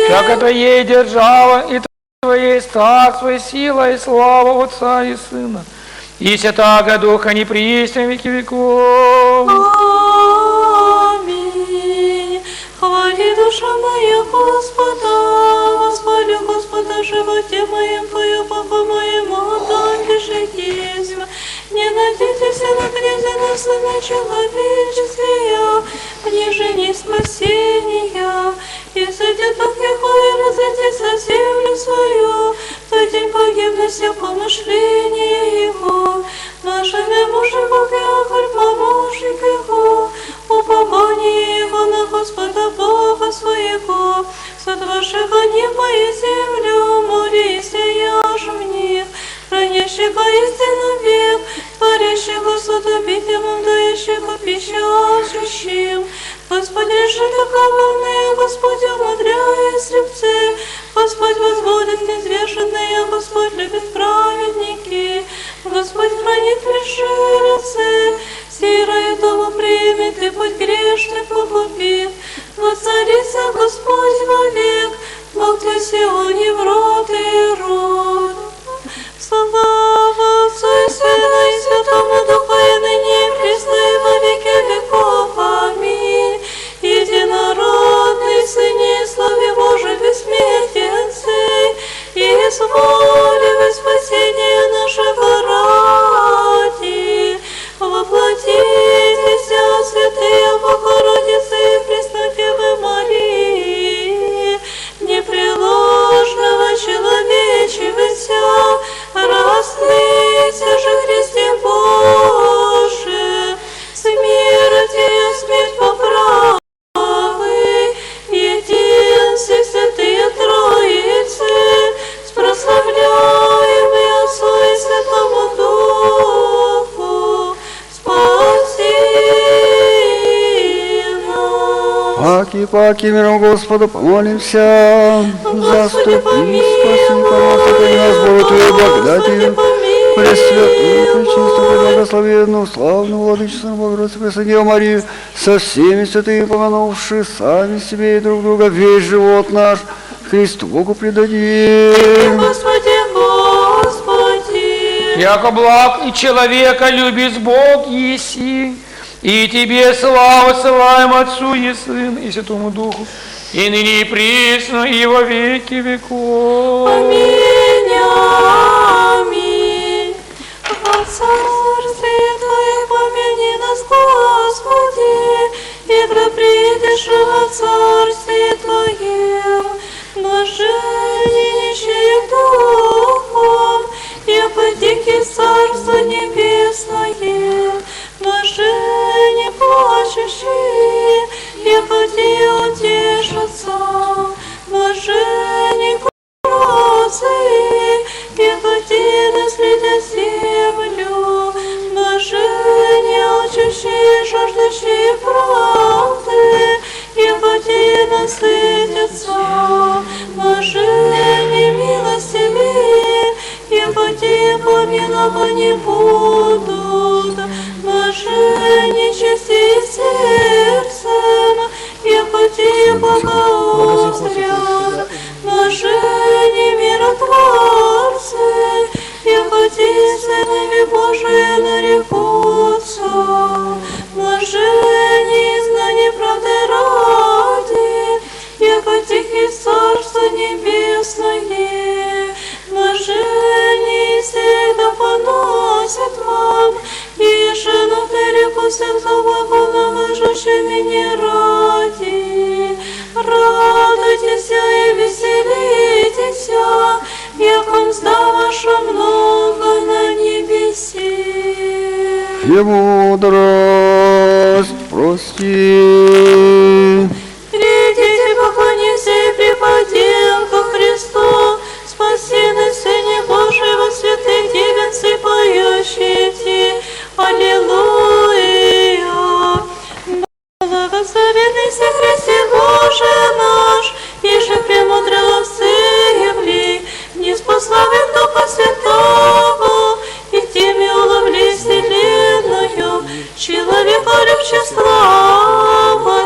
Всяко Твоей держава, и Твоей царство, и сила, и слава Отца и Сына, и Святаго Духа, не присно веки веков. Аминь. Хвали душа моя Господа, восхвалю Господа в животе моем, Твою Богу моему, отдайте же есть. Не надейтесь на князя, на сына человеческия, ниже не спасения. И сойдет Дух его и разойдется землю свою, в тот день погибнет все помышления его. Нашими мужи Бог Иаков, помощник его, упование его на Господа Бога своего, сотворшего небо и землю, море и сияж в них, хранящего истину век, творящего суд обителям, дающего пищащим. Господь решит околонные, Господь умудряет слепцы, Господь возводит низвешенные, Господь любит праведники, Господь хранит пришельцы, сирою дому примет, и путь грешный погубит. Воцарится Господь вовек, Бог Твой Сионе в род и род. Слава Отцу и Сыну и Святому Духу, и ныне и присно и во веки веков. Аминь. Единородный Сыне и Славе Божий бессмертен Сей, и изволивай спасение нашего ради. Воплотитесь, святые Богородицы и Преснодевы Марии, непреложного человечивося, раслыйся же Христе Божий, смерти и смерть поправы, единстве святые Троицы, с прославляемый Отцу и Святому Духу, спаси нас. Паки, миром Господа помолимся. Заступи, спаси, помилуй нас, Богу Твоей благодатью, Пресвятую, Пречистую, Благословенную, славную Владычицу Богородицу Преснодеву Марию, со всеми святыми помянувши сами себе и друг друга, весь живот наш Христу Богу предадим. Господи, Господи, Яко благ и человека любит Бог еси, и Тебе славу ссылаем Отцу и Сыну и Святому Духу, и ныне и присно, и во веки веков. аминь, аминь. Во царстве Твоих помяни нас, Господи, и придешь во царстве Твоем, блаженнейшие духом, яко дикий царство небесное, блаженне плачущие, яко те утешатся, блаженне кротцы, яко те наследят землю, блаженне алчущие, жаждущие правды, яко те насытятся, блаженне милостивые, яко те помилованы будут, блаженне чисти сердцем, яко те богоузрят, блаженне миротворцы, яко те сынами Божии нарекутся, блаженне знание правды ради, яко тихий царство небесное, блаженне всегда поносят вам, и жену реку святого Бога, выжившими не ради. Радуйтесь и веселитесь, яко мзда ваша много на небесе. Премудрость прости. Придите, поклонимся и припадем ко Христу, спасенный Сыне Божий, во святых девицы поющие. Аллилуйя! Благословенный се Христе Боже наш, еже премудрого всеявли, не спославен Духа Святого, и теми уловли вселенную, человека любче слава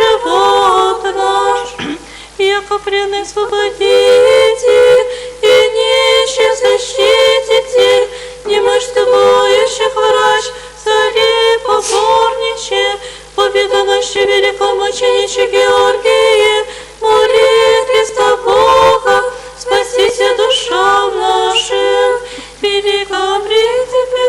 живот наш, яко преданный освободитель и нищий защититель, немощь боящих врач, царей поборниче, победоносче великомучениче Георгии, молит Христа Бога, спасите душам нашим, великом принципе,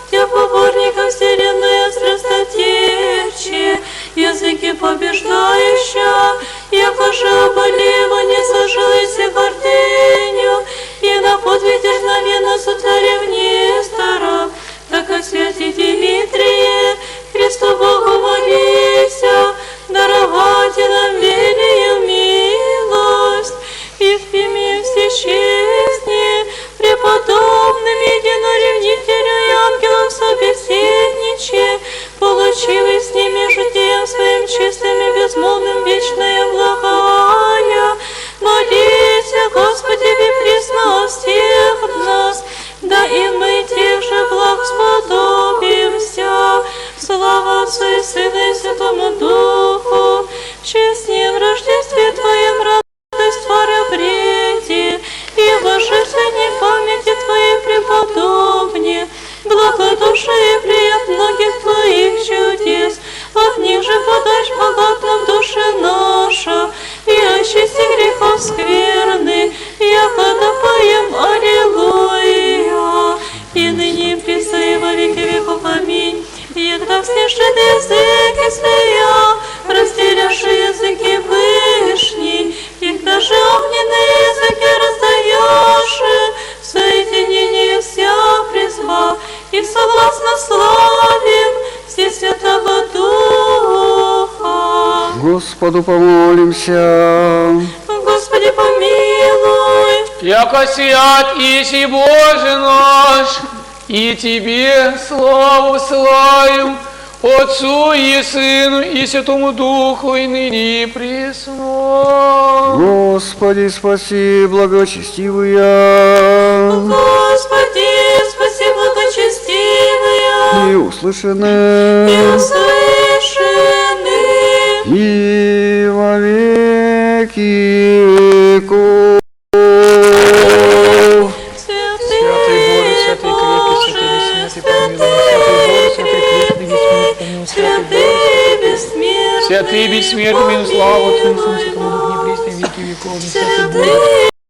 Тя поборников вселенной страстотерче, языки побеждающие, яко же оболева не сожилась гордыню, и на подвиг дерзновенно с царем Нестора, так как святый Дмитрие, Христу Богу молися, даровайте нам велию милость, и в пиме все честни, преподобным единоревнителю и ангелом собеседниче, получив с ними житием своим чистым и безмолвным вечное благая, молися, Господи, присно о всех нас, да и мы тех же благ сподобимся. Слава Отцу и Сыну и Святому Духу, в честном Рождестве Твоем радость Твора преди, и в божественной памяти Твоей преподобне, благодушие прият многих Твоих чудес, от них же подашь богатым душе наша, и очисти грехов скверны, яко допоем Аллилуйя, и ныне и присно и во веки веков. Аминь. И когда вслышит языки своя, разделяши языки вышней, и когда же огненные языки раздаешь, в соединении вся призва, и согласно славим все Святого Духа. Господу помолимся. Господи, помилуй. Яко свят иси Боже наш, и Тебе славу славим, Отцу и Сыну и Святому Духу, и ныне и присно. Господи, спаси, благочестивые, Господи, спаси, благочестивые, и услышанные, и услышаны, и во веки веков. святый Боже, святый крепкий, святый бессмертный, помилуй, святый Боже, святый бессмертный, святый бессмертный, слава Отцу и Сыну, Святому Духу, не пресной веки веков, святый Боже.